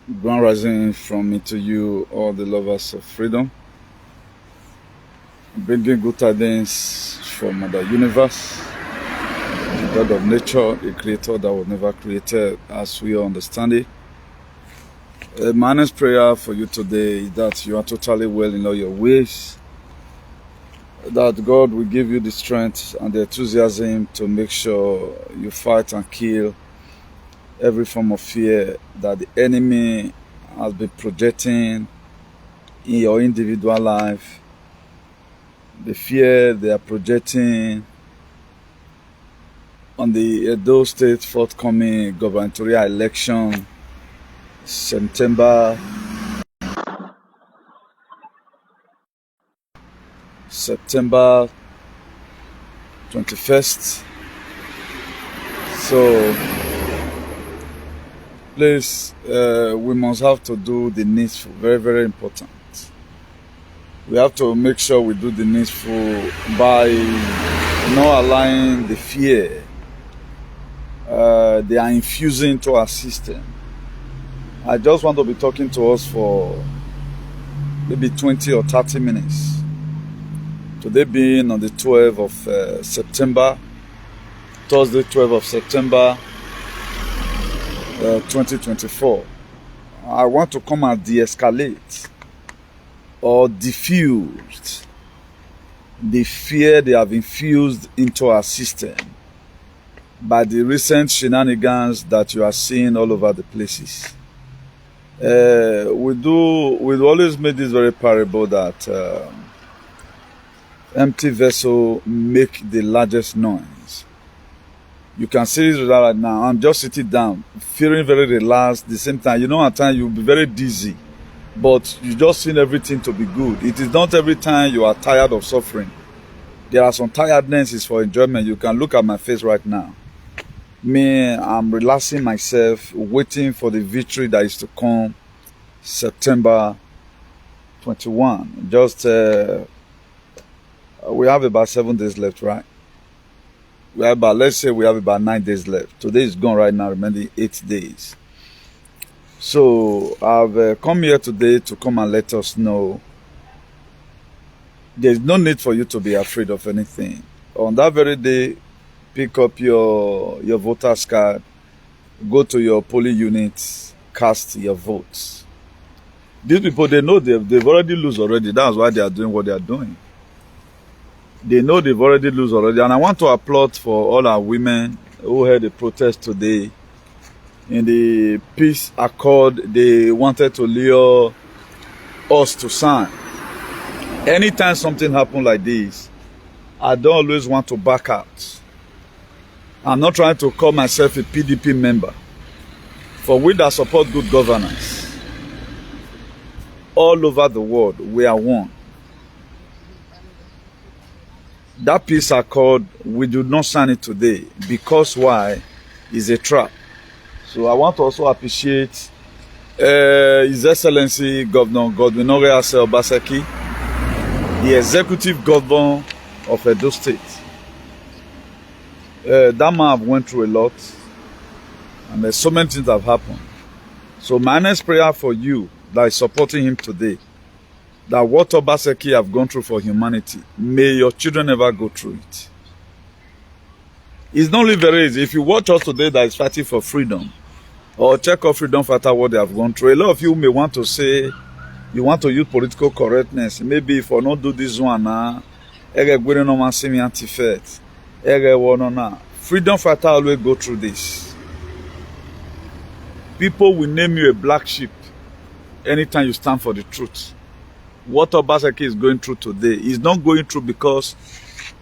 Grand rising from me to you, all the lovers of freedom. Bringing good tidings from the universe, the God of nature, the creator that was never created as we understand it. My honest prayer for you today is that you are totally well in all your ways, that God will give you the strength and the enthusiasm to make sure you fight and kill every form of fear that the enemy has been projecting in your individual life, the fear they are projecting on the Edo State forthcoming gubernatorial election, September 21st. So please, we must have to do the needful. Very, very important. We have to make sure we do the needful by not allowing the fear they are infusing into our system. I just want to be talking to us for maybe 20 or 30 minutes. Today being on the 12th of September, Thursday 12th of September 2024. I want to come and de-escalate or diffuse the fear they have infused into our system by the recent shenanigans that you are seeing all over the places. We always make this very parable that empty vessel make the largest noise. You can see it right now. I'm just sitting down, feeling very relaxed. At the same time, at times you'll be very dizzy, but you just seen everything to be good. It is not every time you are tired of suffering. There are some tirednesses for enjoyment. You can look at my face right now. Me, I'm relaxing myself, waiting for the victory that is to come September 21. We have about 7 days left, right? Let's say we have about 9 days left. Today is gone right now, remaining 8 days. So I've come here today to come and let us know there's no need for you to be afraid of anything. On that very day, pick up your voter's card, go to your polling units, cast your votes. These people, they know they've already lost already. That's why they are doing what they are doing. They know they've already lost already. And I want to applaud for all our women who had a protest today. In the peace accord, they wanted to lure us to sign. Anytime something happens like this, I don't always want to back out. I'm not trying to call myself a PDP member. For we that support good governance, all over the world, we are one. That peace accord, we do not sign it today because why? It's a trap. So I want to also appreciate His Excellency Governor Godwin Obaseki, the executive governor of Edo State. That man have went through a lot, and there's so many things that have happened. So my next prayer for you that is supporting him today, that what Obaseki have gone through for humanity, may your children never go through it. It's not only very easy. If you watch us today that is fighting for freedom, or check out freedom fighter what they have gone through, a lot of you may want to say, you want to use political correctness. Maybe if I not do this one now, freedom fighter always go through this. People will name you a black sheep anytime you stand for the truth. What Obaseki is going through today is not going through because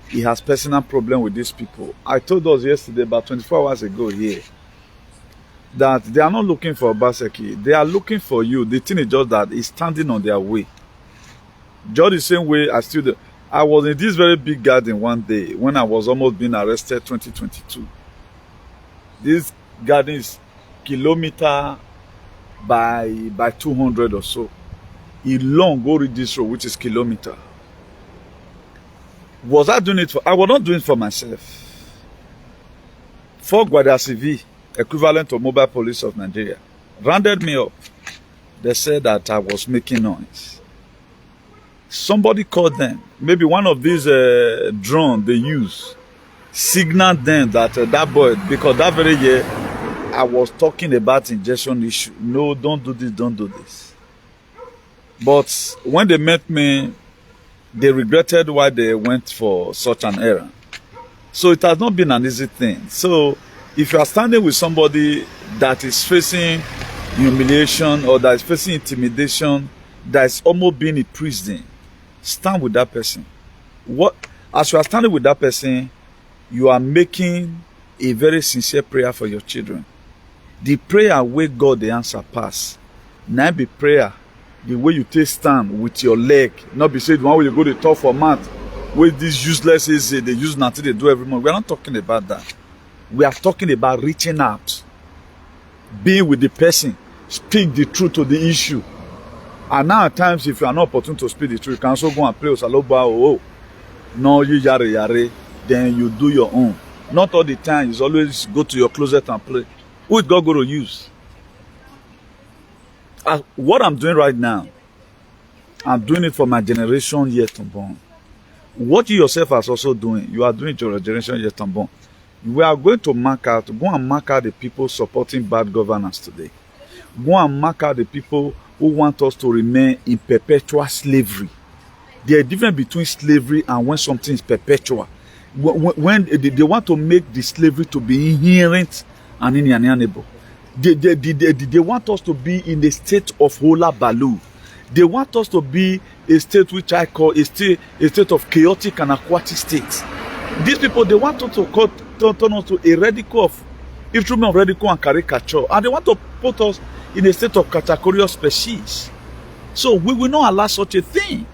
he has personal problem with these people. I told us yesterday, about 24 hours ago here, that they are not looking for Obaseki. They are looking for you. The thing is just that he's standing on their way. Just the same way I was in this very big garden one day when I was almost being arrested 2022. This garden is kilometer by 200 or so. He long go read this road, which is kilometer. Was I doing it for? I was not doing it for myself. For Guardia Civil, equivalent to mobile police of Nigeria, rounded me up They said that I was making noise. Somebody called them. Maybe one of these drones they use signaled them that that boy, because that very year I was talking about injection issue. No, don't do this, don't do this. But when they met me, they regretted why they went for such an errand. So it has not been an easy thing. So if you are standing with somebody that is facing humiliation or that is facing intimidation, that is almost being imprisoned, stand with that person. As you are standing with that person, you are making a very sincere prayer for your children. The prayer where God the answer pass. Now be prayer the way you take stand with your leg, not be said one way you go to talk for mat. With this useless is they use nothing they do every month. We are not talking about that. We are talking about reaching out, being with the person, speak the truth to the issue. And now at times, if you are not opportune to speak the truth, you can also go and play Osaloba. Oh, no, you yare yare, then you do your own. Not all the time. You always go to your closet and play. Who is God going to use? What I'm doing right now, I'm doing it for my generation yet unborn. What you yourself are also doing, you are doing it for your generation yet unborn. We are going to go and mark out the people supporting bad governance today. Go and mark out the people who want us to remain in perpetual slavery. There is a difference between slavery and when something is perpetual. When they want to make the slavery to be inherent and inalienable. They want us to be in a state of hola balu. They want us to be a state which I call a state of chaotic and aquatic state. These people, they want us to turn us to a radical of instrument of ridicule and caricature, and they want to put us in a state of categorical species. So we will not allow such a thing.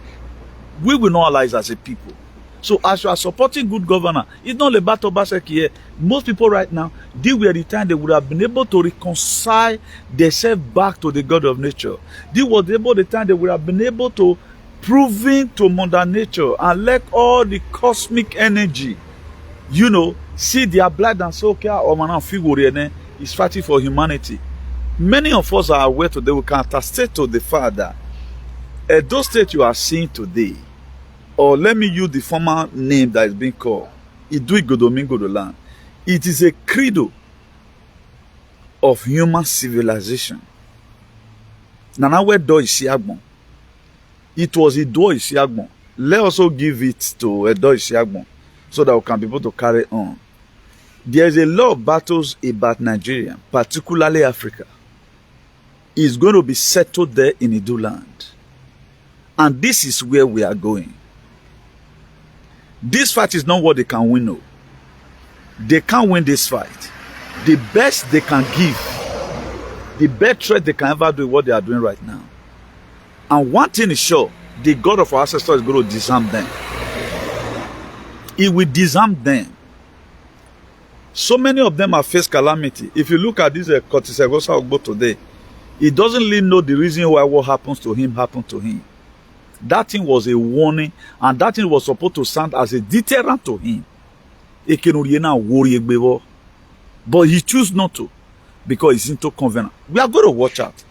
We will not allow it as a people. So as you are supporting good governance, it's not about Obaseki here. Most people right now, they were the time they would have been able to reconcile themselves back to the God of nature. They was able the time they would have been able to proving to Mother Nature and let all the cosmic energy, see their blood and say, okay, is fighting for humanity. Many of us are aware today, we can attest to the fact that those states you are seeing today, or let me use the former name that is being called, Iduigodomingodoland. It is a credo of human civilization. Nanawe do Isiagbon. It was Ido Isiagbon. Let us also give it to Edo Isiagbon so that we can be able to carry on. There is a lot of battles about Nigeria, particularly Africa. It's going to be settled there in Idu land. And this is where we are going. This fight is not what they can win. No. They can't win this fight. The best they can give, the best threat they can ever do is what they are doing right now. And one thing is sure, the God of our ancestors is going to disarm them. He will disarm them. So many of them have faced calamity. If you look at this Kotisegosa Ogbo today, he doesn't really know the reason why what happens to him happened to him. That thing was a warning, and that thing was supposed to stand as a deterrent to him. But he chose not to, because he's into covenant. We are going to watch out.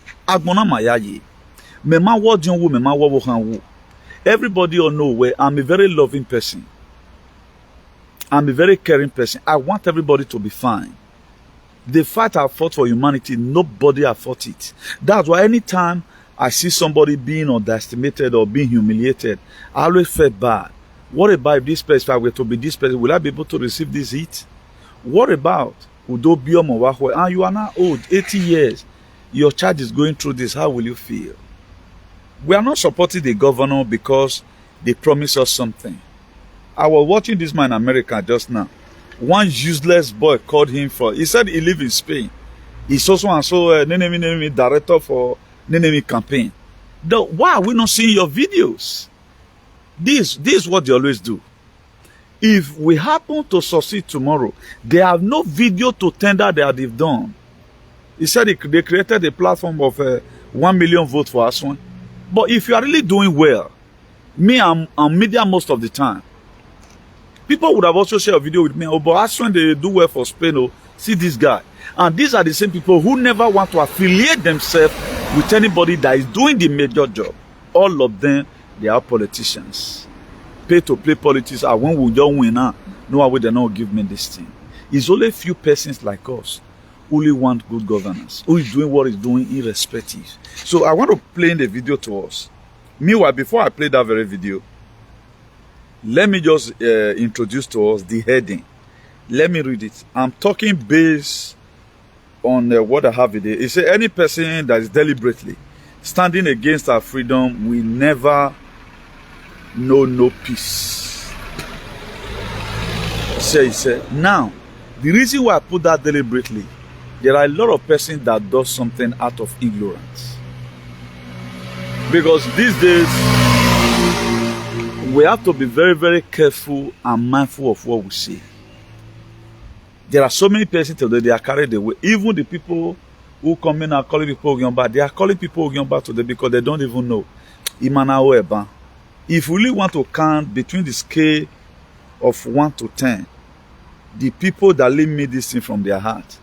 Everybody all know where I'm a very loving person. I'm a very caring person. I want everybody to be fine. The fight I fought for humanity, nobody has fought it. That's why anytime I see somebody being underestimated or being humiliated, I always felt bad. What about if this person, if I were to be this person, will I be able to receive this heat? What about Udo Biomowahwe? And you are now old, 80 years. Your child is going through this. How will you feel? We are not supporting the governor because they promised us something. I was watching this man in America just now. One useless boy called him he said he lives in Spain. He's also Nenemi director for Nenemi campaign. Why are we not seeing your videos? This is what they always do. If we happen to succeed tomorrow, they have no video to tender that they've done. He said they created a platform of 1 million votes for Rson. But if you are really doing well, I'm media most of the time. People would have also shared a video with me. Oh, but Rson, they do well for Spain. Oh, see this guy. And these are the same people who never want to affiliate themselves with anybody that is doing the major job. All of them, they are politicians. Pay to play politics. And when we don't win now, no way they not give me this thing. It's only a few persons like us who only want good governance, who is doing what is doing irrespective. So I want to play the video to us. Meanwhile, before I play that very video, let me just introduce to us the heading. Let me read it. I'm talking based on what I have today. It says, any person that is deliberately standing against our freedom will never know no peace. He said, now, the reason why I put that deliberately, there are a lot of persons that do something out of ignorance. Because these days, we have to be very, very careful and mindful of what we say. There are so many persons today, they are carried away. Even the people who come in and calling people Ogyomba, they are calling people Ogyomba today because they don't even know. If we really want to count between the scale of 1 to 10, the people that leave me this thing from their heart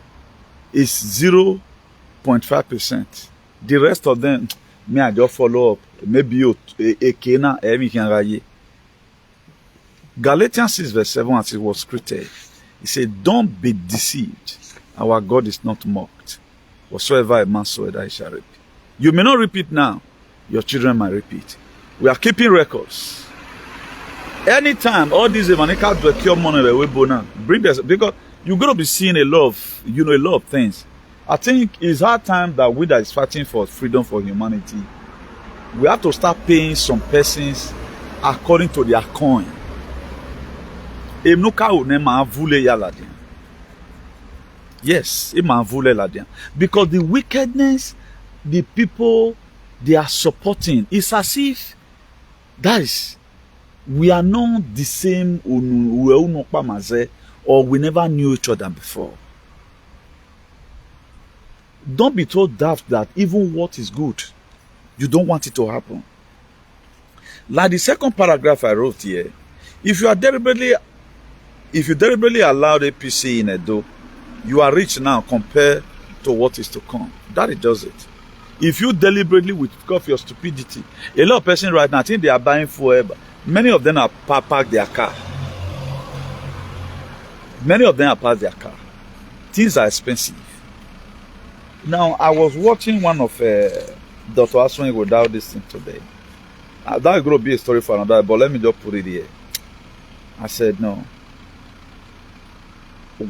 is 0.5%. The rest of them, me, I just follow up. Maybe a Kena, Galatians 6 verse 7, as it was created, he said, don't be deceived. Our God is not mocked. Whatsoever a man soweth, he shall reap. You may not repeat now. Your children might repeat. We are keeping records. Anytime all these evangelical procure money bring this, because you're going to be seeing a lot of, a lot of things. I think it's hard time that we that is fighting for freedom for humanity, we have to start paying some persons according to their coin. Yes, because the wickedness, the people they are supporting, it's as if that is, we are not the same, or we never knew each other before. Don't be told that even what is good, you don't want it to happen. Like the second paragraph I wrote here, if you deliberately allowed APC in Edo, you are rich now compared to what is to come. That is just it. If you deliberately withdraw your stupidity, a lot of persons right now, I think they are buying forever. Many of them are parked their car. Many of them are parked their car. Things are expensive. Now, I was watching one of Dr. Rson without this thing today. That's going to be a story for another, but let me just put it here. I said, no.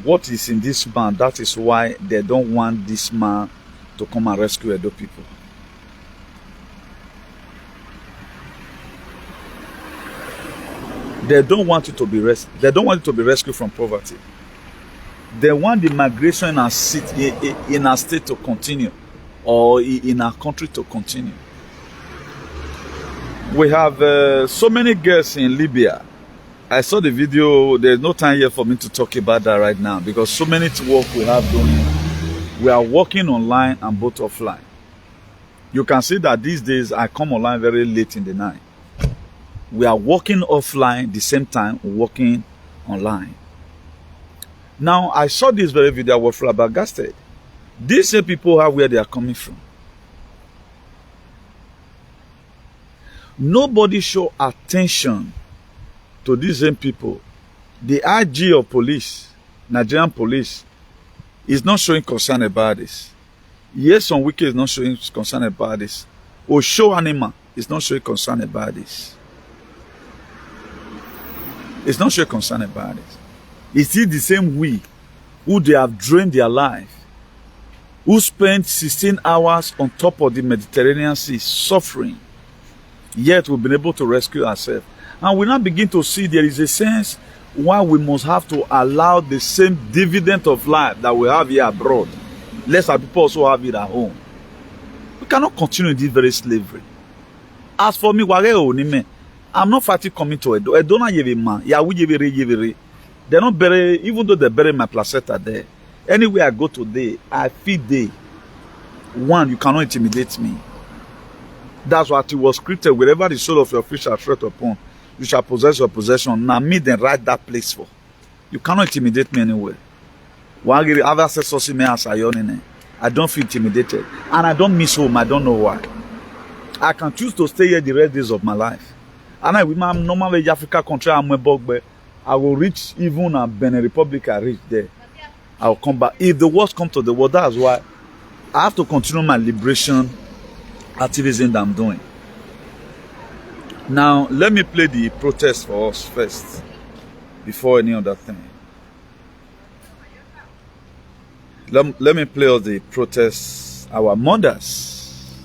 What is in this man, that is why they don't want this man to come and rescue Edo people. They don't want you to be They don't want you to be rescued from poverty. They want the migration in our state to continue, or in our country to continue. We have so many girls in Libya. I saw the video. There's no time here for me to talk about that right now because so many work we have done. We are working online and both offline. You can see that these days I come online very late in the night. We are working offline the same time working online. Now, I saw this very video, I was flabbergasted. These same people are where they are coming from. Nobody show attention to these same people. The IG of police, Nigerian police, is not showing concern about this. Yes, some Wiki is not showing concern about this. Osho Anima is not showing concern about this. It's not showing concern about it. It's still the same we who they have drained their life, who spent 16 hours on top of the Mediterranean Sea suffering, yet we've been able to rescue ourselves. And we now begin to see there is a sense why we must have to allow the same dividend of life that we have here abroad. Let our people also have it at home. We cannot continue in this very slavery. As for me, I'm not fighting coming to Edo. Edo na yevima. They're not bury, even though they bury my placenta there. Anywhere I go today, I feel day. One, you cannot intimidate me. That's what it was created. Wherever the soul of your fish shall tread upon, you shall possess your possession. Now me then write that place for. You cannot intimidate me anywhere. I don't feel intimidated. And I don't miss home. I don't know why. I can choose to stay here the rest days of my life. And I with my normal Africa country, I will reach even a Benin Republic. I reach there. I'll come back. If the worst comes to the worst, that's why I have to continue my liberation activism that I'm doing. Now, let me play the protest for us first, before any other thing. Let me play all the protests. Our mothers,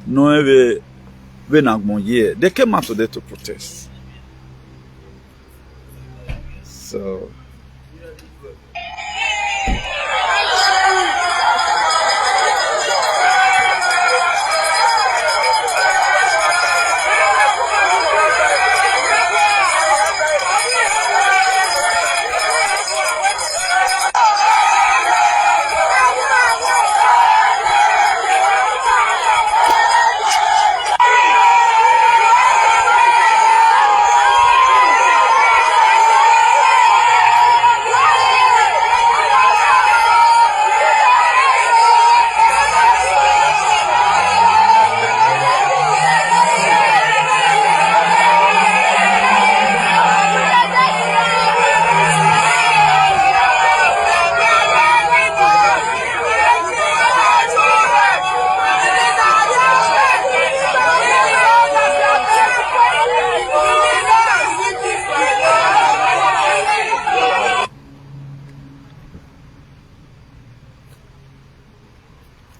they came out today to protest. So.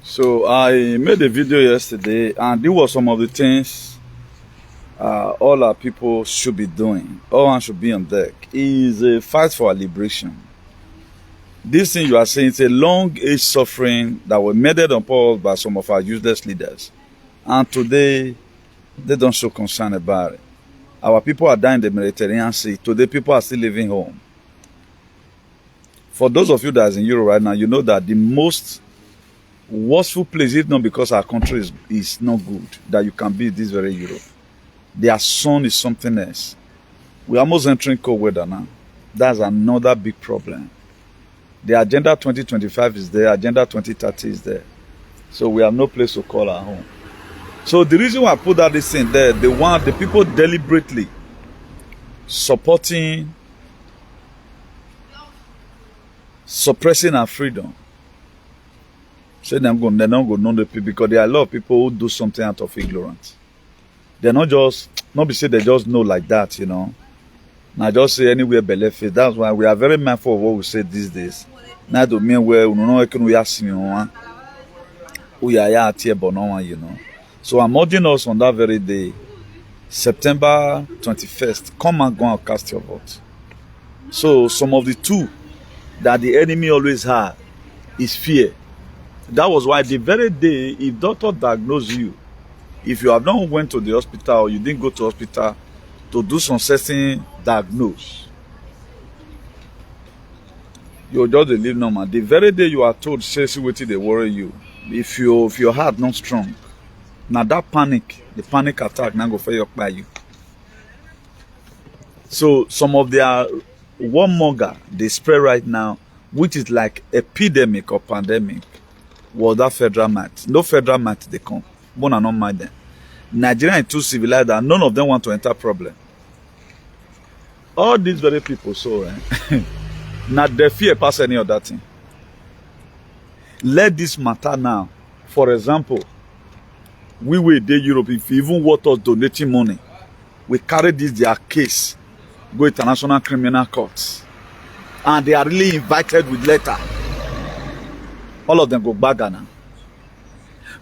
So I made a video yesterday, and these were some of the things all our people should be doing. All one should be on deck. Is a fight for our liberation. This thing you are saying is a long-age suffering that was meted upon us by some of our useless leaders. And today, they don't show concern about it. Our people are dying in the Mediterranean Sea. Today, people are still living home. For those of you that are in Europe right now, you know that the most worstful place, if not because our country is not good, that you can be this very Europe. Their sun is something else. We're almost entering cold weather now. That's another big problem. The Agenda 2025 is there. Agenda 2030 is there. So we have no place to call our home. So the reason why I put that this in there, the people deliberately supporting, suppressing our freedom. Say they're not going to know the people, because there are a lot of people who do something out of ignorance. They're not be say they just know like that, you know. Now just say anywhere benefit. That's why we are very mindful of what we say these days. Now do mean where we are seeing we are here, but no one, you know. So I'm urging us on that very day, September 21st, come and go and cast your vote. So some of the two that the enemy always had is fear. That was why the very day, if doctor diagnose you, if you have not went to the hospital or you didn't go to hospital to do some certain diagnose, you'll just live normal. The very day you are told, say, see what they worry you. If your heart not strong, now that panic, the panic attack, now go fire by you. So some of their warmonger they spread right now, which is like epidemic or pandemic, was that federal mat. No federal mat they come. But I don't mind them. Nigeria is too civilized that none of them want to enter problem. All these very people, so not the fear pass any other thing. Let this matter now. For example, we will in Europe, if you even want us donating money, we carry this their case, go international criminal courts, and they are really invited with letter. All of them go back now.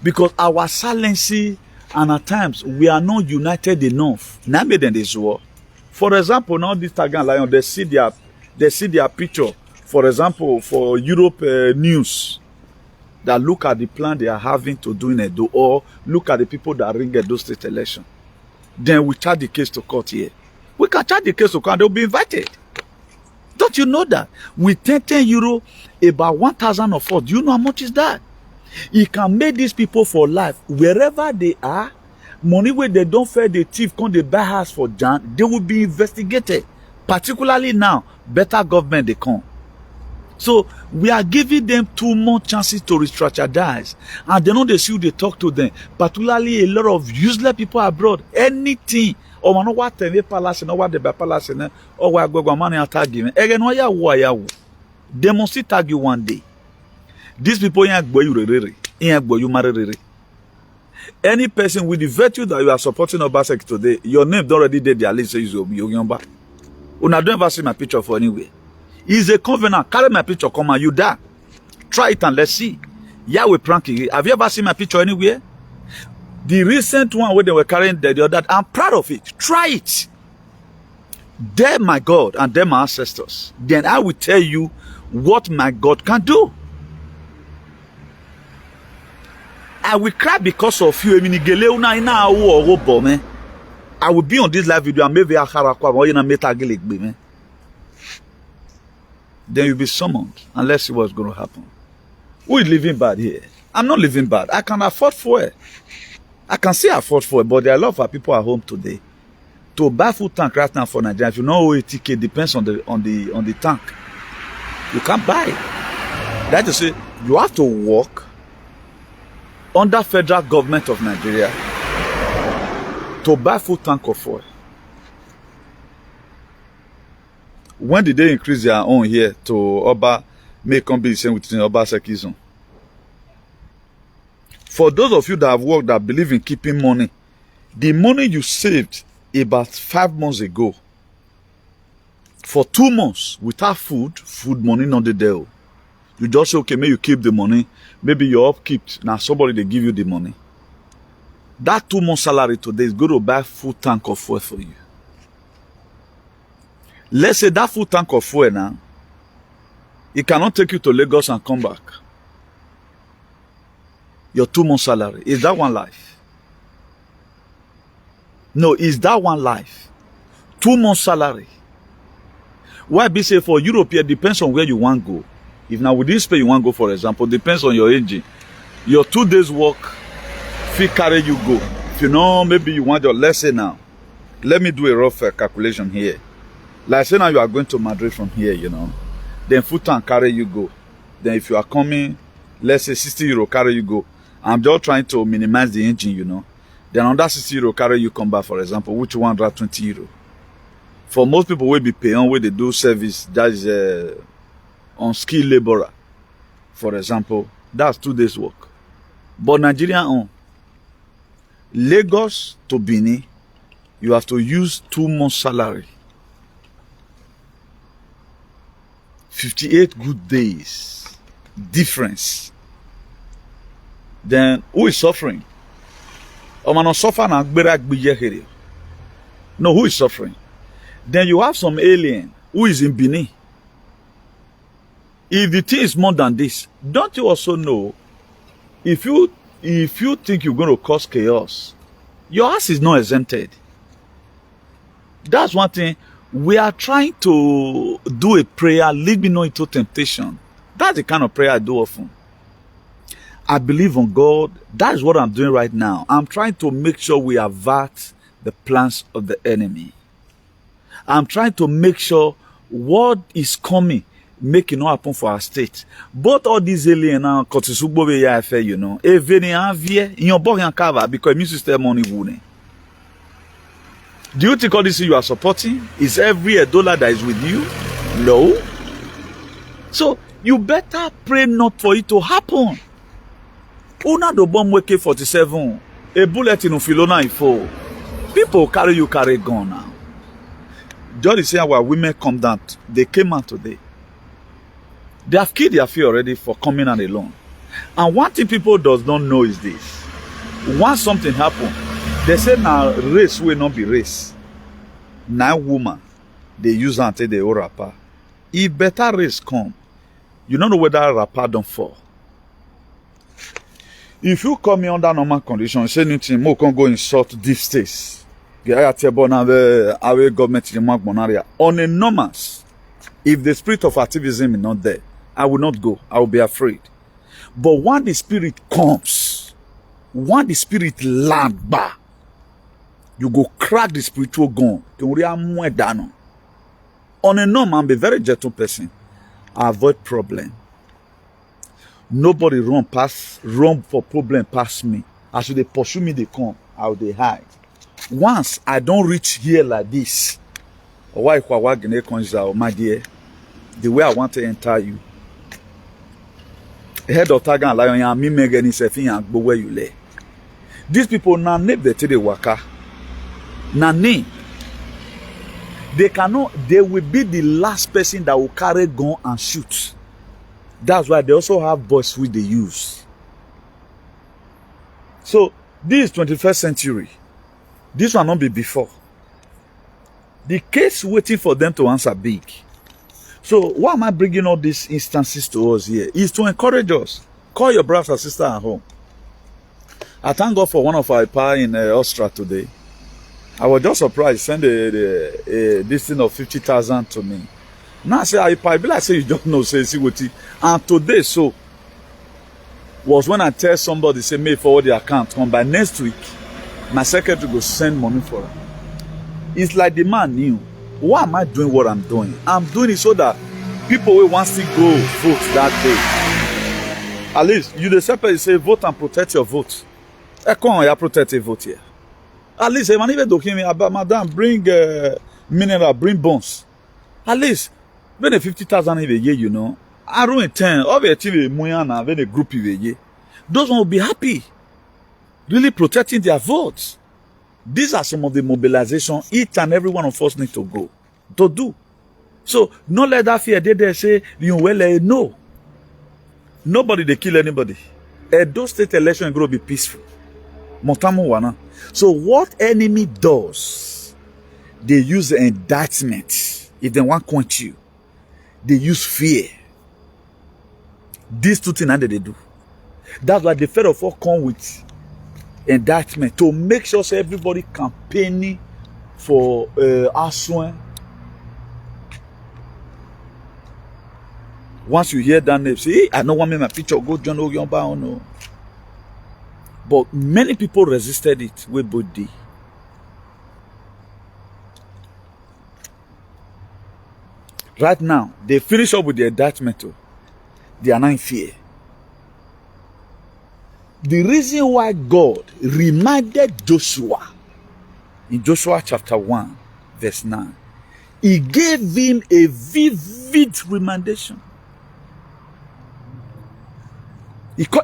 Because our silency, and at times we are not united enough. Now made in this war. For example, now this Tagan Lion, they see their picture. For example, for Europe news, that look at the plan they are having to do in Edo, or look at the people that ring Edo state election. Then we charge the case to court here. We can charge the case to court and they'll be invited. Don't you know that? With 10 euro, about 1,000 of us, do you know how much is that? It can make these people for life, wherever they are, money where they don't fear the thief, come they buy house for Jan, they will be investigated. Particularly now, better government they come. So we are giving them too much chances to re-strategize. And they know they see who they talk to them. Particularly a lot of useless people abroad. Anything. Or man, what the palace and what the palace and or where go money attack you. Again, why you they must tag you one day. These people ain't boy you marry. Any person with the virtue that you are supporting Obaseki today, your name don't already did their list says you're back. Una don't ever see my picture for anywhere. It's a covenant. Carry my picture, come and you die. Try it and let's see. Yeah, we pranking. Have you ever seen my picture anywhere? The recent one where they were carrying the other, I'm proud of it. Try it. They're my God and they're my ancestors. Then I will tell you what my God can do. I will cry because of you. I will be on this live video and maybe then you'll be summoned and let's see what's going to happen. Who is living bad here? I'm not living bad. I can afford fuel. I can still afford fuel, but there are a lot of our people at home today. To buy food tank right now for Nigeria, if you know OATK depends on the tank. You can't buy it. That is to say, you have to work under federal government of Nigeria to buy food tank of fuel. When did they increase their own here to Oba make competition with Obaseki zone? For those of you that have worked that believe in keeping money, the money you saved about 5 months ago, for 2 months without food money not there. You just say, okay, maybe you keep the money, maybe your upkeep, now somebody they give you the money. That 2 months salary today is going to buy full tank of fuel for you. Let's say that full tank of fuel now, it cannot take you to Lagos and come back. Your 2 months salary. Is that one life? No, is that one life? 2 months salary. Why be say for Europe, it depends on where you want to go. If now with this pay you want to go, for example, depends on your engine. Your 2 days work, fee carry you go. If you know, maybe you want your, let's say now, let me do a rough calculation here. Like say now you are going to Madrid from here, you know. Then full tank carry you go. Then if you are coming, let's say 60 euro carry you go. I'm just trying to minimize the engine, you know. Then on that 60 euro carry you come back, for example, which 120 euro. For most people will be paying where they do service, that is unskilled laborer. For example, that's 2 days work. But Nigerian on Lagos to Benin, you have to use 2 months salary. 58 good days difference. Then who is suffering? No, who is suffering? Then you have some alien who is in Benin. If the thing is more than this, don't you also know if you think you're going to cause chaos, your ass is not exempted. That's one thing. We are trying to do a prayer, lead me not into temptation. That's the kind of prayer I do often. I believe on God. That is what I'm doing right now. I'm trying to make sure we avert the plans of the enemy. I'm trying to make sure what is coming, make it not happen for our state. But all these aliens now, you know, because immune system only wounded. Do you think all this you are supporting is every dollar that is with you? No. So you better pray not for it to happen. Una do bomb AK-47, a bullet in Filona info. People carry gun now. Just the same our women come down. They came out today. They have killed their fear already for coming out alone. And one thing people does not know is this. Once something happen, they say now race will not be race. Now woman, they use until they old rapper. If better race come, you don't know whether rapper don't fall. If you come here under normal conditions, say anything, more can go insult deep states. Government on a normal, if the spirit of activism is not there, I will not go. I will be afraid. But when the spirit comes, when the spirit land back, you go crack the spiritual gun. On a normal, I'm a very gentle person. I avoid problem. Nobody run for problem past me. As they pursue me, they come. I will they hide. Once I don't reach here like this, my dear, the way I want to enter you. Head of Tagan and Lion, and me Megan is and go where you lay. These people now name the Tede Waka. Nane. They will be the last person that will carry gun and shoot. That's why they also have boys which they use. So this is 21st century. This will not be before. The case waiting for them to answer big. So why am I bringing all these instances to us here? Is to encourage us. Call your brothers and sisters at home. I thank God for one of our power in Austria today. I was just surprised. Send this thing of 50,000 to me. Now I say, I be like say you don't know, say see what. And today so was when I tell somebody say may forward the account. Come by next week, my secretary will send money for her. It's like the man knew. Why am I doing what I'm doing? I'm doing it so that people will want to go vote that day. At least you the separate say vote and protect your vote. Come on, you protect your vote here. At least if even though me about madam bring mineral, bring bones. At least when the 50,000 in a year, you know, I run 10 of a TV moyana when a group in a year. Those one will be happy, really protecting their votes. These are some of the mobilization each and every one of us need to go to do. So not let that fear they say you well no. Nobody they kill anybody. Those state election going to be peaceful. Montamu wana. So what enemy does, they use the indictment. If they want to quench you, they use fear. These two things that they do. That's why the Fed of all come with indictment to make sure everybody campaigning for Rson. Once you hear that name, say, hey, I don't want me my picture go John Ogyomba no. But many people resisted it with body. Right now, they finish up with the indictment. They are not in fear. The reason why God reminded Joshua in Joshua chapter 1, verse 9, he gave him a vivid remindation.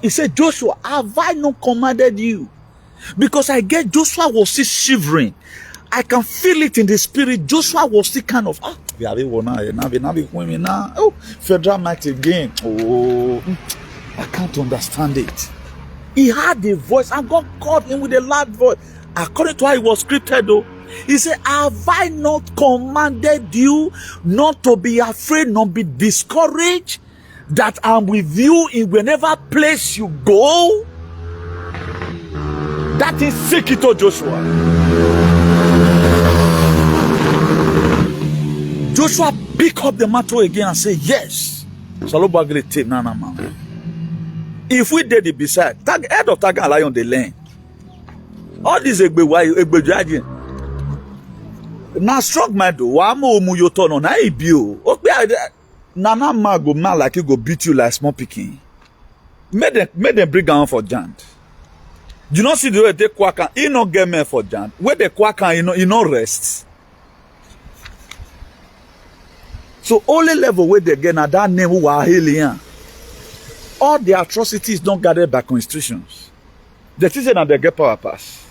He said, Joshua, have I not commanded you? Because I get Joshua was still shivering. I can feel it in the spirit. Joshua was still kind of, federal might again. Oh, I can't understand it. He had a voice and God called him with a loud voice. According to how it was scripted though, he said, have I not commanded you not to be afraid, not be discouraged, that I'm with you in whenever place you go? That is Sekito Joshua. Joshua pick up the mantle again and say, yes. If we did it beside, head of Tagan lie on the land. All this egbe now strong man do wa mo mu yo turn on I be o nana ma go man like you go beat you like small pikin. Made them bring down for Jant. You not see the way they quack and he not get me for Jant. Where they quack and he not rest. So only level where they get na that name who are alien. All the atrocities don't gathered by constitutions. The teacher that they get power pass.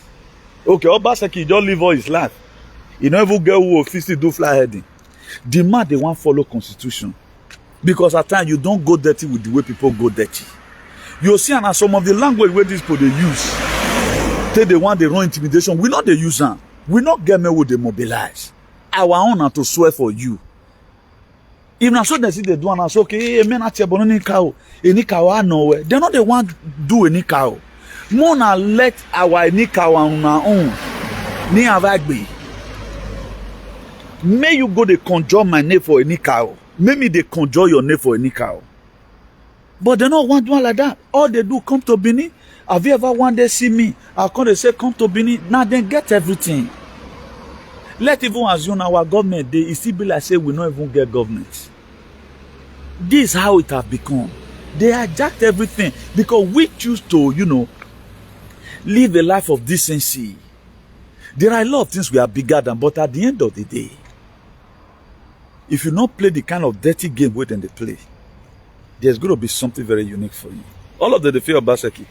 Okay, Obaseki don't live all his life. You know, every girl who officially do fly heading. The man they want follow constitution. Because at times you don't go dirty with the way people go dirty. You see, and some of the language where these people they use, say they want their own intimidation. We not they use them. We not get me with they mobilize. Our own are to swear for you. If not so they see they do and say, okay, men at your bonani cow, any cow I know where. They not the want do any cow. More na let our any cow on our own. Ni avagbe. May you go they conjure my name for any cow. Maybe they conjure your name for any cow. But they don't want one like that. All they do, come to Bini. Have you ever one day see me? I'll come they say, come to Bini. Now then get everything. Let even assume our government, they still be like say we not even get government. This is how it has become. They hijacked everything because we choose to, live a life of decency. There are a lot of things we are bigger than, but at the end of the day, if you not play the kind of dirty game where they play, there's going to be something very unique for you. All of the fear of Obaseki,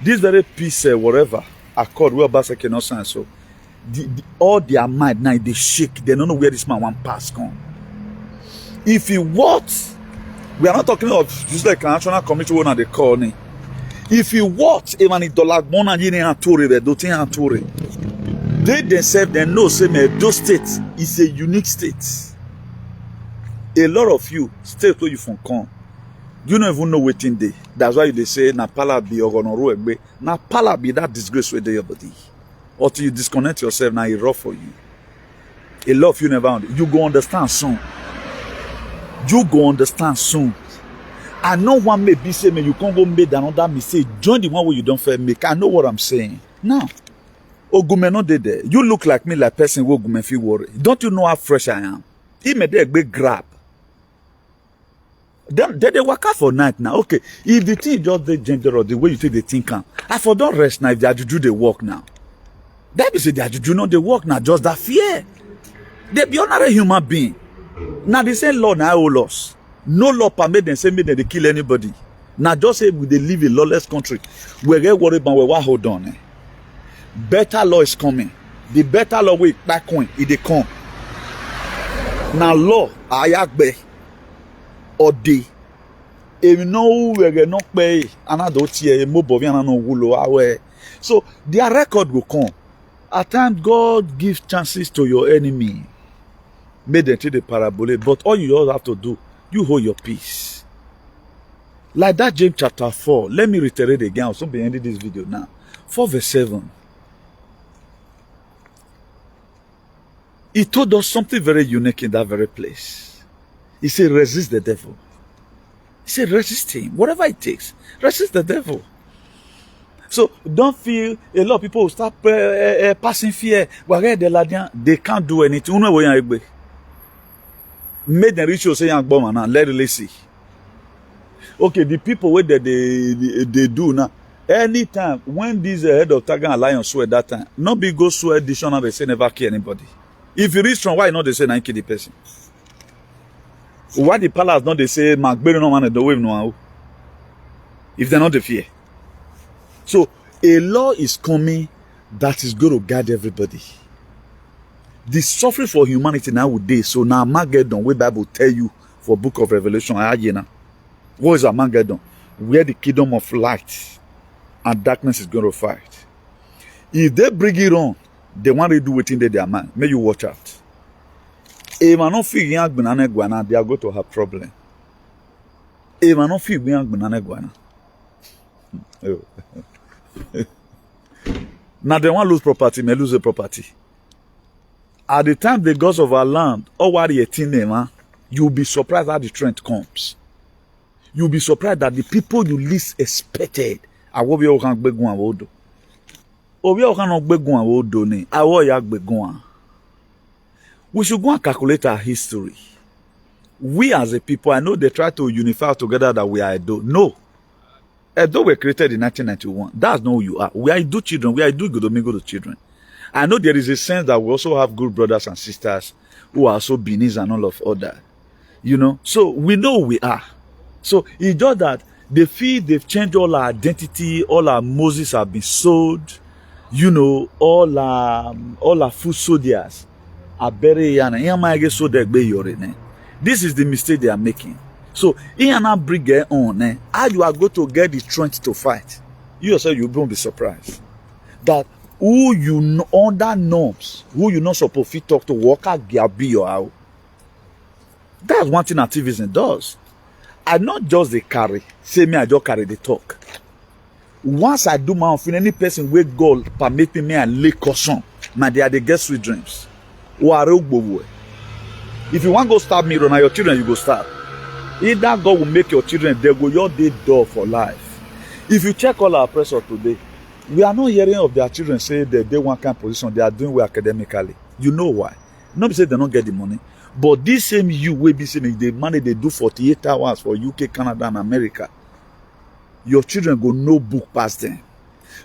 this very peace, whatever, accord where Obaseki not sign, so all their mind now they shake. They don't know where this man want pass come. If he what, we are not talking of just like an national committee one at the corner. If he what, even if dollar one and you ain't tory, they don't think tory. They themselves they know say those states is a unique state. A lot of you states where you from come, you don't even know what in day. That's why they say na palabi or gonoru egbe. Na palabi that disgrace with your body. Or till you disconnect yourself, now it's rough for you. A lot of you never understand. You go understand soon. You go understand soon. I know one may be saying you can't go make another mistake. Join the one where you don't fair make. I know what I'm saying. Now, Ogume no dey there. You look like me like person who Ogume feel worry. Don't you know how fresh I am? He made a big grab. Then they work out for night now. Okay, if the thing just the gender or the way you take the thing can, I for don't rest now if they juju they work now. That be say they juju no they work now, just that fear. They be another human being. Now they say law now all loss. No law permit them say me that they kill anybody. Now just say they live in lawless country. We get worried about we hold on. Better law is coming. The better law will back when it they come. Now law ayagbe or day. If you know we not pay another tier mobile no wulo awe. So their record will come. At times God gives chances to your enemy. Make them take the parabole, but all you all have to do, you hold your peace. Like that James chapter 4. Let me reiterate again. I'll soon be ending this video now. 4 verse 7. He told us something very unique in that very place. He said, resist the devil. He said, resist him. Whatever it takes. Resist the devil. So don't feel a lot of people will start passing fear. They can't do anything. Make them reach you say young bomb now. Let really see. Okay, the people where they do now. Anytime when this head of Tagan Alliance swear that time, not be go swear additional they say never kill anybody. If you reach from why not they say not kill the person? Why the palace not they say Mark Berry no man the wave no? If they're not the fear. So a law is coming that is going to guide everybody. The suffering for humanity nowadays. So now Armageddon, where Bible tell you for Book of Revelation, what is Armageddon? Where the kingdom of light and darkness is going to fight. If they bring it on, they want to do within their mind. May you watch out. If I don't feel young banana guana, they are going to have problem. If I don't feel young banana guana. Now they want to lose property, may lose the property. At the time the gods of our land, you'll be surprised how the trend comes. You'll be surprised that the people you least expected are what we all can be going to do. We should go and calculate our history. We as a people, I know they try to unify together that we are Edo. No. Edo were created in 1991. That's not who you are. We are Edo children. We are Edo Godomingo children. I know there is a sense that we also have good brothers and sisters who are also Benis and all of other. So we know who we are. So it's just that they feel they've changed all our identity, all our Moses have been sold, all our food soldiers are buried. This is the mistake they are making. So, in an brigade on, how you are going to get the strength to fight? You yourself, you won't be surprised that who you know under norms, who you not supposed to talk to, work out, be your out. That's one thing activism does. I not just the carry, say me, I just carry the talk. Once I do my own thing, any person with God permit me and lay caution, my dear, they get sweet dreams. If you want to go stab me, run your children, you go stab. Either God will make your children, they go your day door for life. If you check all our oppressors today, we are not hearing of their children say that they want kind of position, they are doing well academically. You know why? Not because they don't get the money, But this same you will be saying the money they do 48 hours for UK, Canada, and America. Your children go no book past them.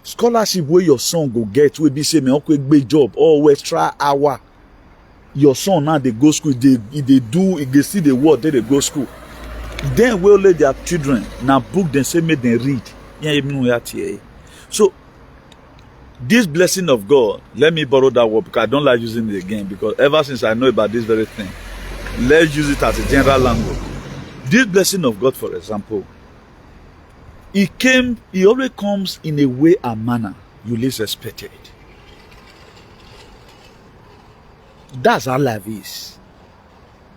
Scholarship where your son go get will be saying okay big job or extra hour. Your son now they go school, they see the word, they go school. Then we'll let their children now book them say make them read. So this blessing of God, let me borrow that word because I don't like using it again, because ever since I know about this very thing, let's use it as a general language. This blessing of God, for example, it always comes in a way and manner you least expected. That's how life is.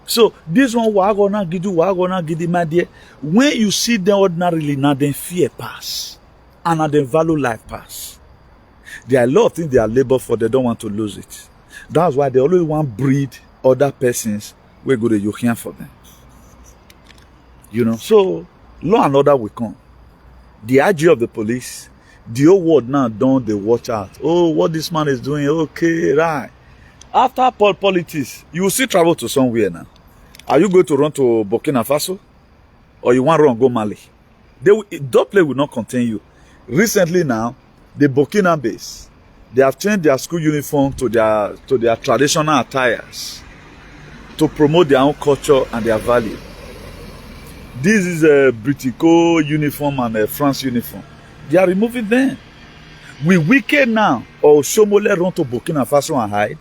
So this one we're gonna give you, my dear. When you see them ordinarily, now then fear pass, and now then value life pass. There are a lot of things they are labor for, they don't want to lose it. That's why they always want to breed other persons where go to you here for them. You know, so law and order will come. The IG of the police, the whole world now don't they watch out. Oh, what this man is doing, okay, right. After politics, you will still travel to somewhere now. Are you going to run to Burkina Faso? Or you want to run go Mali? That place will not contain you. Recently now, the Burkina base, they have changed their school uniform to their traditional attires to promote their own culture and their value. This is a Britico uniform and a France uniform. They are removing them. We wicked now, or Shomole run to Burkina Faso and hide.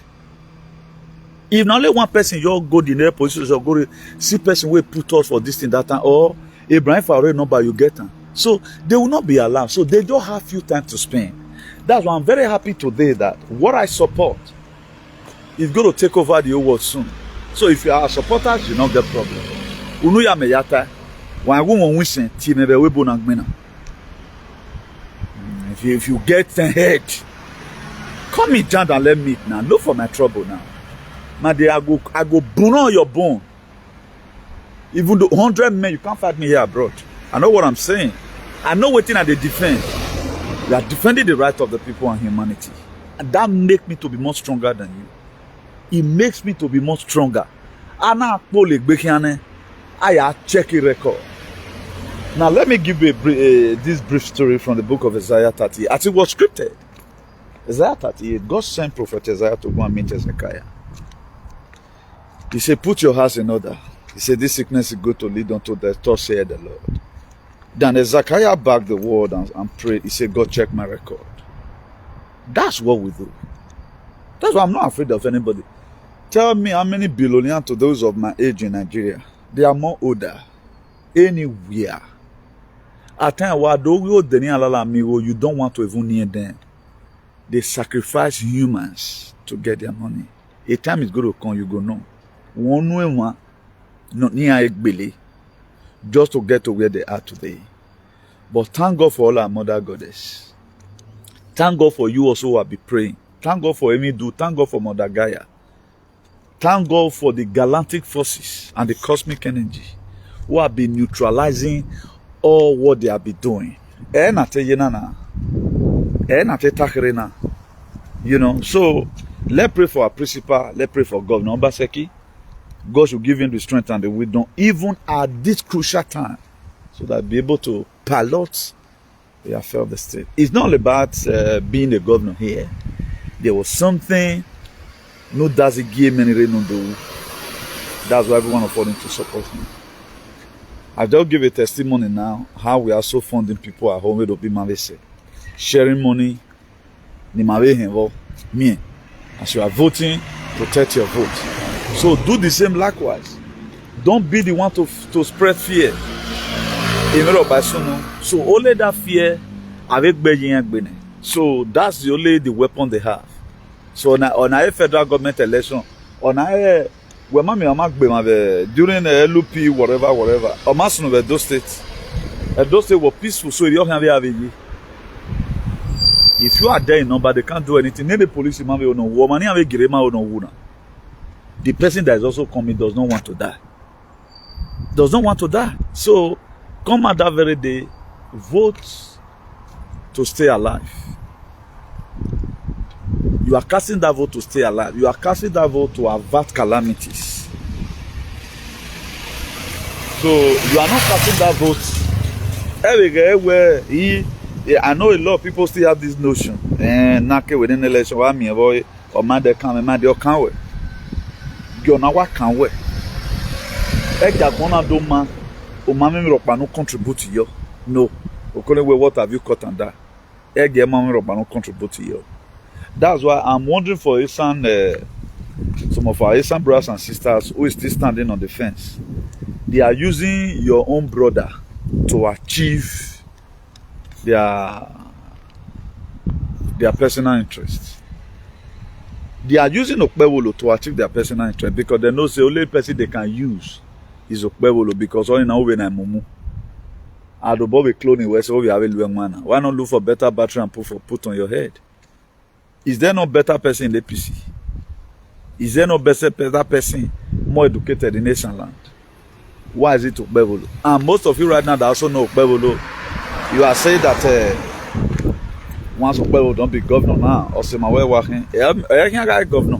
If only one person you go the near position, or go see person will put us for this thing that time, or Abraham Faroe number you get them. So they will not be allowed. So they don't have few time to spend. That's why I'm very happy today that what I support is going to take over the whole world soon. So if you are supporters, you don't get problem. Unuya meyata, if you get 10 head, come me down and let me now. Look for my trouble now. My dear, I go burn on your bone. Even though 100 men, you can't fight me here abroad. I know what I'm saying. I know what thing they defend. We are defending the right of the people and humanity. And that makes me to be more stronger than you. It makes me to be more stronger. I check a record. Now let me give you this brief story from the book of Isaiah 38. As it was scripted. Isaiah 38, God sent prophet Isaiah to go and meet Hezekiah. He said, put your house in order. He said, this sickness is going to lead unto death, thus saith the Lord. Then Hezekiah backed the word and prayed. He said, God, check my record. That's what we do. That's why I'm not afraid of anybody. Tell me how many billionaires to those of my age in Nigeria. They are more older. Anywhere. At times, you don't want to even near them. They sacrifice humans to get their money. A time is going to come, you go no. One not near just to get to where they are today. But thank God for all our mother goddess. Thank God for you also who will be praying. Thank God for Emidu. Thank God for Mother Gaia. Thank God for the galactic forces and the cosmic energy who have been neutralizing all what they have been doing. You know, so let's pray for our principal. Let's pray for Governor Obaseki. God should give him the strength and the wisdom, even at this crucial time, so that be able to pilot the affair of the state. It's not about being a governor here. There was something. No, does it give many no do. That's why everyone of us to support him. I just give a testimony now how we are so funding people at home with Obimavese, sharing money. Me, as you are voting, protect your vote. So do the same likewise. Don't be the one to spread fear. So only that fear, so that's the only the weapon they have. So on a federal government election, on a during the LUP, whatever, those states were peaceful, so you don't have a. If you are there in number, they can't do anything. The police the person that is also coming does not want to die. Does not want to die. So come at that very day, vote to stay alive. You are casting that vote to stay alive. You are casting that vote to avert calamities. So you are not casting that vote. Everywhere I know a lot of people still have this notion. And within the election, why me boy or man they come and man they can't wait. You know what can't wait. Gonna do man or mammy ropa no contribute to you. No. What have you cut on that? Mammy ropa no contribute to you. That's why I'm wondering for Iseee, some of our Iseee brothers and sisters who is still standing on the fence. They are using your own brother to achieve their personal interests. They are using Okpebolo to achieve their personal interest because they know the only person they can use is Okpebolo because all in our way na mumu. Adobo be cloning where so we have a long man. Why not look for better battery and put on your head? Is there no better person in the PC? Is there no better person more educated in nation land? Why is it Okpebolo? And most of you right now that also know Okpebolo, you are saying that once Okpebolo don't be governor now, or say my way working, I can't get governor.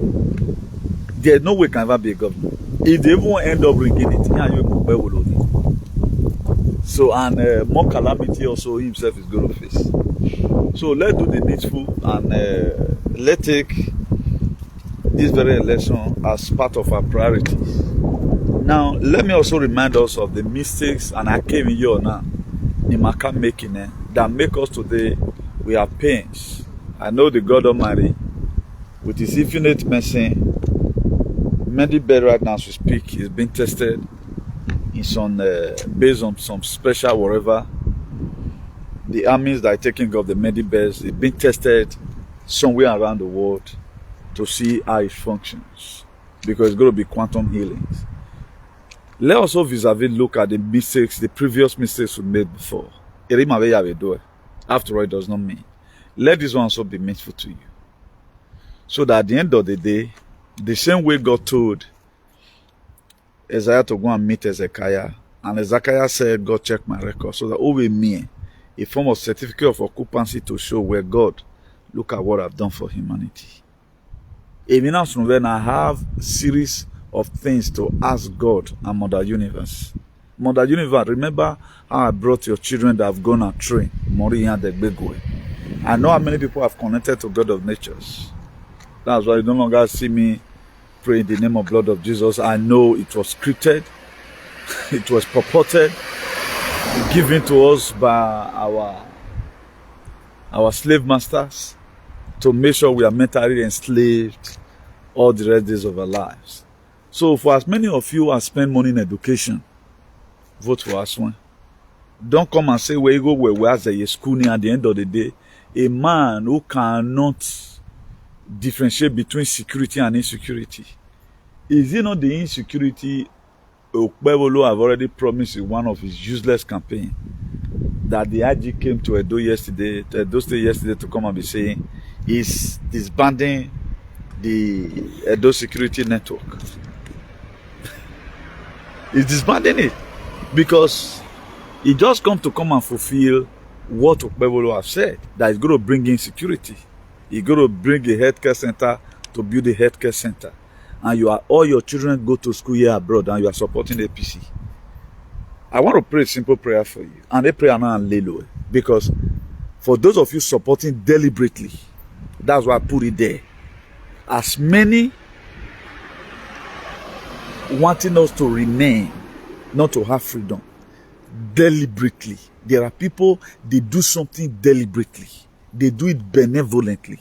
There's no way can ever be a governor. If they even end up bringing it, you Okpebolo. So and more calamity also himself is going to face. So let's do the needful and let's take this very election as part of our priorities. Now, let me also remind us of the mistakes, and I came in here now, Nimaka making that make us today, we have pains. I know the God Almighty, with His infinite mercy, many bed right now as we speak is being tested in some, based on some special whatever. The armies that are taking care of the Medibeds is being tested somewhere around the world to see how it functions, because it's going to be quantum healings. Let us also vis-a-vis look at the mistakes, the previous mistakes we made before. After all, it does not mean. Let this one also be meaningful to you. So that at the end of the day, the same way God told Isaiah to go and meet Ezekiah, and Ezekiah said, God check my record, so that over me, a form of certificate of occupancy to show where God, look at what I've done for humanity. Even now, I have series of things to ask God and Mother Universe. Mother Universe, remember how I brought your children that have gone and trained. I know how many people have connected to God of natures. That's why you no longer see me pray in the name of blood of Jesus. I know it was scripted, it was purported, given to us by our slave masters to make sure we are mentally enslaved all the rest days of our lives. So for as many of you as spend money in education, vote for us one. Don't come and say where you go where's the school at the end of the day. A man who cannot differentiate between security and insecurity. Is it not the insecurity Okpebolo have already promised in one of his useless campaigns that the IG came to Edo State yesterday to come and be saying is disbanding the Edo security network. He's disbanding it because he just come and fulfill what Okpebolo have said, that he's going to bring in security. He's going to bring a healthcare center to build a healthcare center. And all your children go to school here abroad and you are supporting APC. I want to pray a simple prayer for you. And a prayer now and lay low. Because for those of you supporting deliberately, that's why I put it there. As many wanting us to remain, not to have freedom, deliberately. There are people, they do something deliberately. They do it benevolently,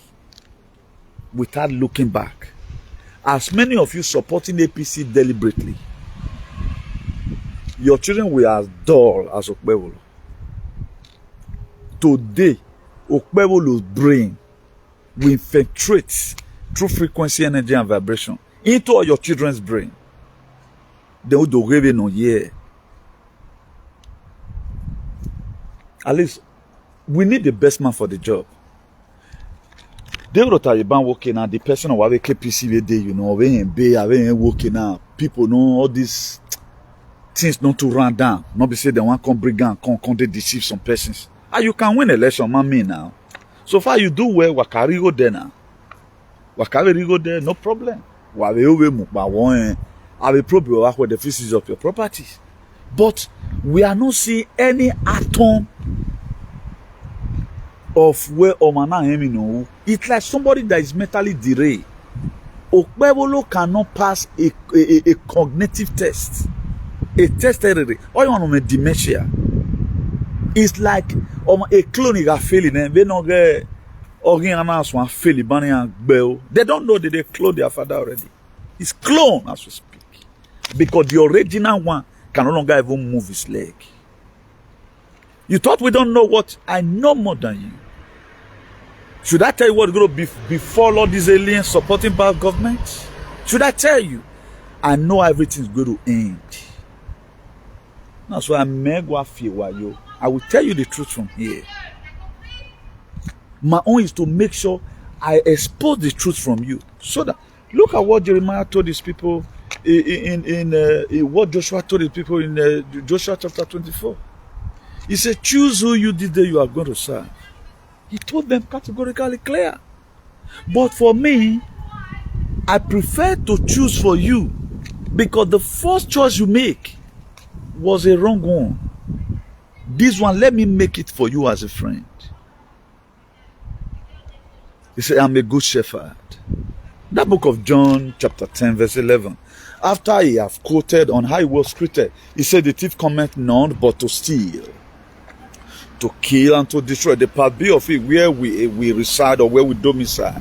without looking back. As many of you supporting APC deliberately, your children will as dull as Okpebolo. Today, Okpebolo's brain will infiltrate through frequency, energy, and vibration into all your children's brain. They will do no year. At least we need the best man for the job. They wrote Taliban working now. The person who have a KPC day, you know, when working now, people know all these things not to run down. Not be say they want come bring down, come they deceive some persons. And you can win election, man, me now. So far you do well, Wakari go there now. Wakari go there, no problem. Have a problem with the physics of your properties. But we are not seeing any atom of where Omana Hemino. It's like somebody that is mentally derailed. Okpebolo cannot pass a cognitive test. A test or you want to dementia. It's like a clone got failing and they don't get organ failing. They don't know that they cloned their father already. It's clone as we speak. Because the original one can no longer even move his leg. You thought we don't know what? I know more than you. Should I tell you what's going to be before all these aliens supporting bad government? Should I tell you? I know everything's going to end. That's why I will tell you the truth from here. My own is to make sure I expose the truth from you. So that, look at what Jeremiah told his people in what Joshua told his people in Joshua chapter 24. He said, choose who you did that you are going to serve. He told them categorically clear. But for me, I prefer to choose for you because the first choice you make was a wrong one. This one, let me make it for you as a friend. He said, I'm a good shepherd. That book of John chapter 10 verse 11. After he have quoted on how he was created, he said, the thief cometh none but to steal, to kill and to destroy. The part B of it where we reside or where we domicile.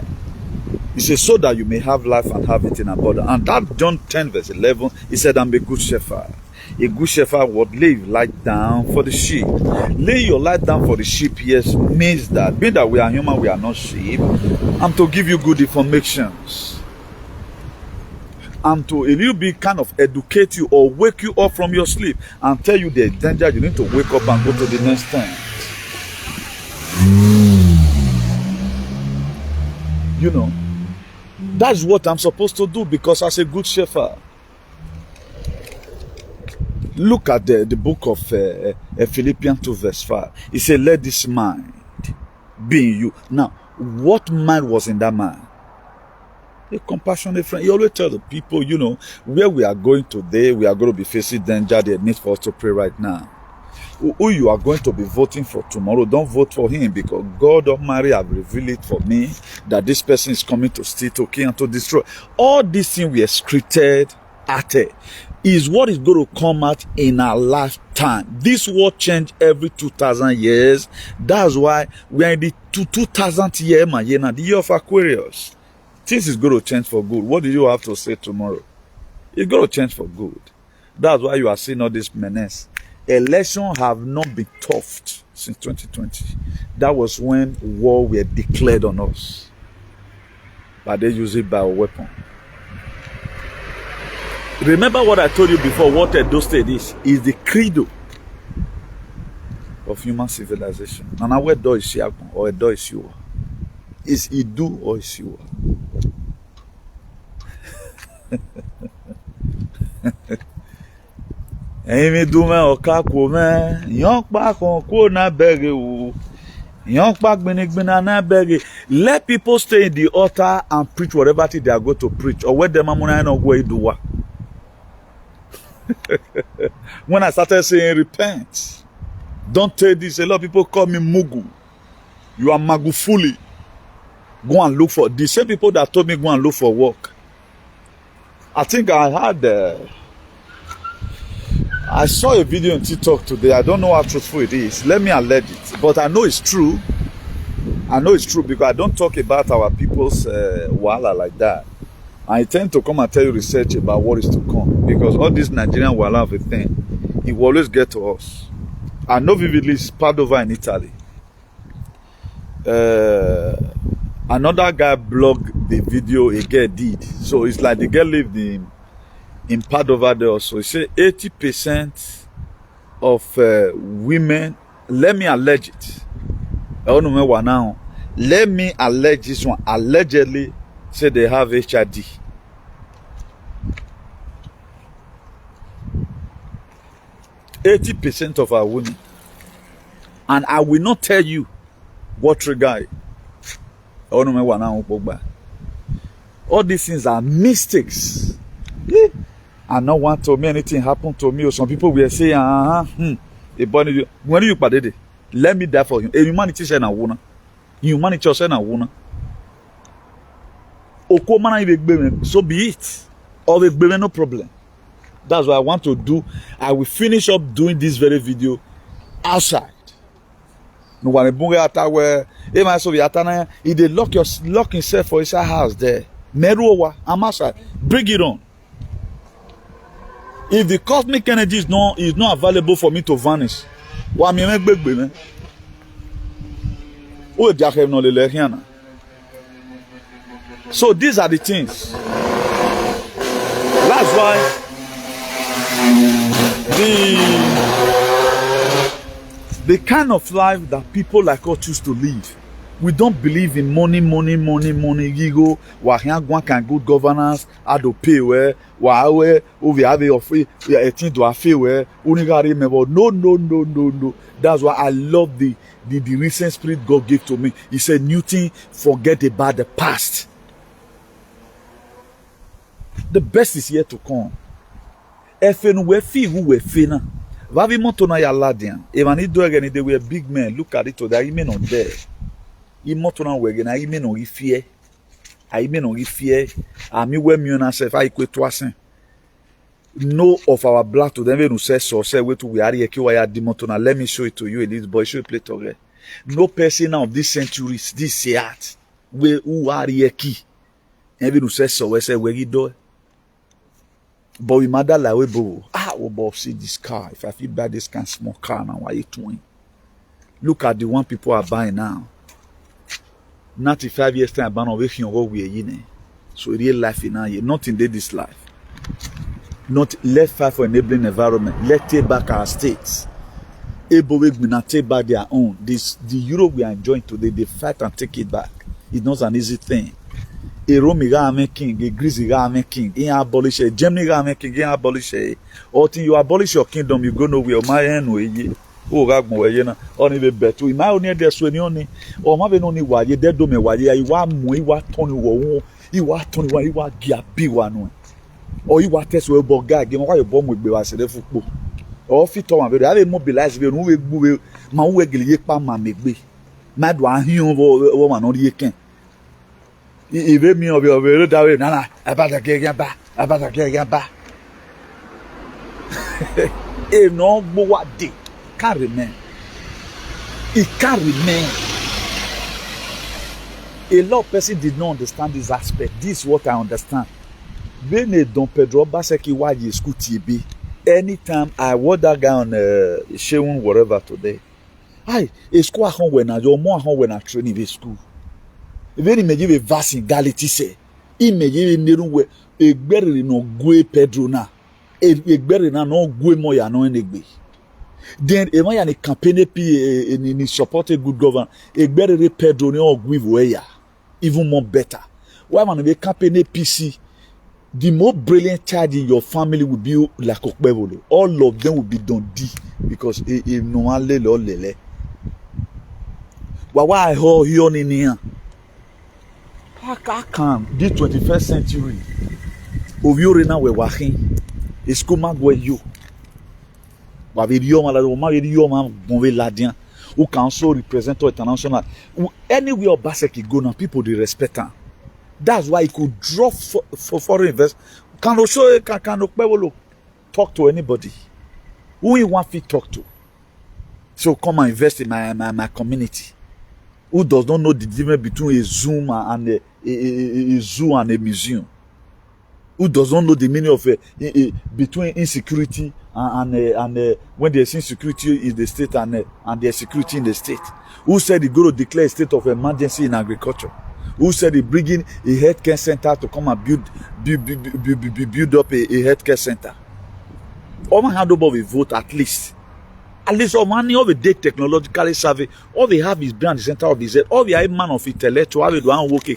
He says, so that you may have life and have it in abundance. And that John 10 verse 11, he said, I'm a good shepherd. A good shepherd would lay his life down for the sheep. Lay your life down for the sheep, yes, means that, being that we are human, we are not sheep, I'm to give you good informations. I'm to a little bit kind of educate you or wake you up from your sleep and tell you there's danger. You need to wake up and go to the next tent. You know, that's what I'm supposed to do because as a good shepherd. Look at the book of Philippians 2 verse 5. He said, let this mind be in you. Now, what mind was in that man? A compassionate friend. He always tell the people, you know, where we are going today, we are going to be facing danger. There needs for us to pray right now. Who you are going to be voting for tomorrow, don't vote for him because God Almighty have revealed it for me that this person is coming to steal, to kill, and to destroy. All these things we excreted at it is what is going to come out in our lifetime. This world change every 2,000 years. That's why we are in the 2,000th year, the year of Aquarius. Things is going to change for good. What do you have to say tomorrow? It's going to change for good. That's why you are seeing all this menace. Elections have not been tough since 2020. That was when war were declared on us. But they use it by a weapon. Remember what I told you before, what Edo State is the credo of human civilization. And now Edo is Siakon or Edo is Siwa. Is Idu or Siwa? Emi dume okako me, yon pa kon ko na bege o. Yon pa gbinigbina na bege. Let people stay in the altar and preach whatever they are going to preach or where them amuna no go do. When I started saying repent, don't take this. A lot of people call me Mugu. You are Magufuli. Go and look for the same people that told me go and look for work. I think I had I saw a video on TikTok today. I don't know how truthful it is. Let me allege it, but I know it's true. I know it's true because I don't talk about our people's wahala like that. I tend to come and tell you research about what is to come because all this Nigerian wahala of a thing, it will always get to us. I know vividly it's Padova in Italy. Another guy blogged the video a girl did. So it's like the girl lived in Padova there also. He said 80% of women, let me allege it. I don't know what now. Let me allege this one. Allegedly say they have HID. %80 of our women. And I will not tell you what trigger it. I don't know what now. All these things are mistakes. I not want to me anything happen to me, or some people will say, when you pardon, let me die for him. A humanity said, humanity said, so be it. Or no problem. That's what I want to do. I will finish up doing this very video outside. No one where if they lock himself for his house there. Meruowa, I'm outside. Bring it on. If the cosmic energy is not available for me to vanish, what me make big man? So these are the things. That's why the kind of life that people like us choose to live. We don't believe in money, ego. One can good governance, how to pay where, we have a free, a thing to feel where, no. That's why I love the recent spirit God gave to me. He said, Newton, forget about the past. The best is yet to come. Vavi montona ya ladian. Even if they were big men, look at it today, even on there. Imotona wegen a ime no ifie ami we miona self I equate to no of our black to them we say so say we to we are here ya dimotona. Let me show it to you, a little boy, show you play together. No person of this century, this art we who are here key and we say so we say we do but we mother la we bo we both see this car. If I feel bad, this kind of small car now, why you doing? Look at the one people are buying now. 95 years time, ban of what we are in. So real life in here, not in this life. Not let's fight for enabling environment. Let's take back our states. Able we not take back their own. The Europe we are enjoying today, they fight and take it back. It's not an easy thing. A Rome king, a Greece king, in abolish a Germany king, in abolish a or till you abolish your kingdom, you go nowhere. My end way. Oh, Ragmo, only the better. We might only there so only, or maybe only why you dead me why you want more, you want Tony, you want Tony, you want Giabi one, or you want test where Boga, give why you bomb with the football. Or fit on, but I mobilize the move, my wiggy palma make be. Mad one, human woman, only you can. If me of your very day, Nana, about a gag back. Eh, no, what day. Can't remain. It can't remain. A lot of people did not understand this aspect. This is what I understand. When Don Pedro Baseki Waji school TB, anytime I watch that guy on Sheun whatever today, a school at home when I do more home when I train in school. Even he may give a vast in Gality say, he may give a berry no gue Pedro na, a berry na no gue moya no enegbe. Then a man a campaign in support a good government, a better Pedro or Guivoya, even more better. Why man a campaign PC? The more brilliant child in your family will be like Okbevolo. All of them will be done D because no one lele. But why I hold here in here? How can this 21st century of you now we're working? It's come where you. Who can also represent international. Anywhere Obaseki go now, people they respect him. That's why he could draw for foreign investors. Can also talk to anybody. Who you want to talk to? So come and invest in my community. Who does not know the difference between a zoo and a zoo and a museum? Who does not know the meaning of between insecurity and when there's insecurity in the state and there's security in the state? Who said he go to declare a state of emergency in agriculture? Who said he bringing a healthcare center to come and build up a healthcare center? All my hand over a vote at least all money of a day technologically savvy. All they have is brand the center of his head. All the man of intellectual have one work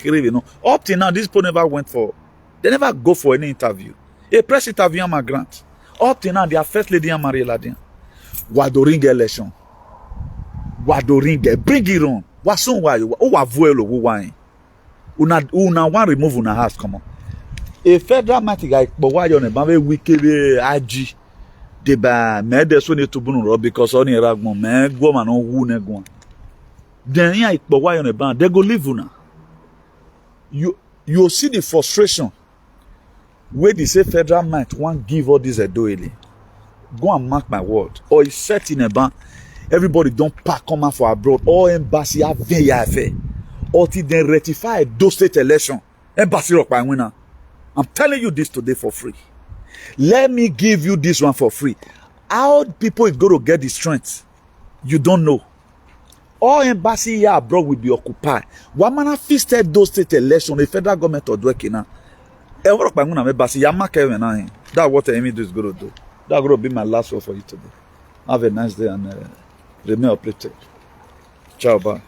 up till now this people never went for. They never go for any interview. A press interview am a grant. Up till now, their first lady am Marie Ladin. Wadoring election. Wadoring, bring it on. Wasun why you? Oh, avoid who wine. Una one remove una house. Come on. A federal matic like but why you never wicked ag de ba me de so ne to bunu because on ragmon me go man on wu ne go. Then yeah but why on ban they go live una. You see the frustration where they say federal might want give all this a doily. Go and mark my word. Or it's set in a ban. Everybody don't pack come out for abroad. All embassy have affair. Or till they ratify those state election. Embassy rock by winner. I'm telling you this today for free. Let me give you this one for free. How people is going to get the strength? You don't know. All embassy here abroad will be occupied. One man fisted those state election. The federal government or working now. That's what the Emmy is going to do. That's going to be my last word for you today. Have a nice day and remain uplifted. Ciao, bye.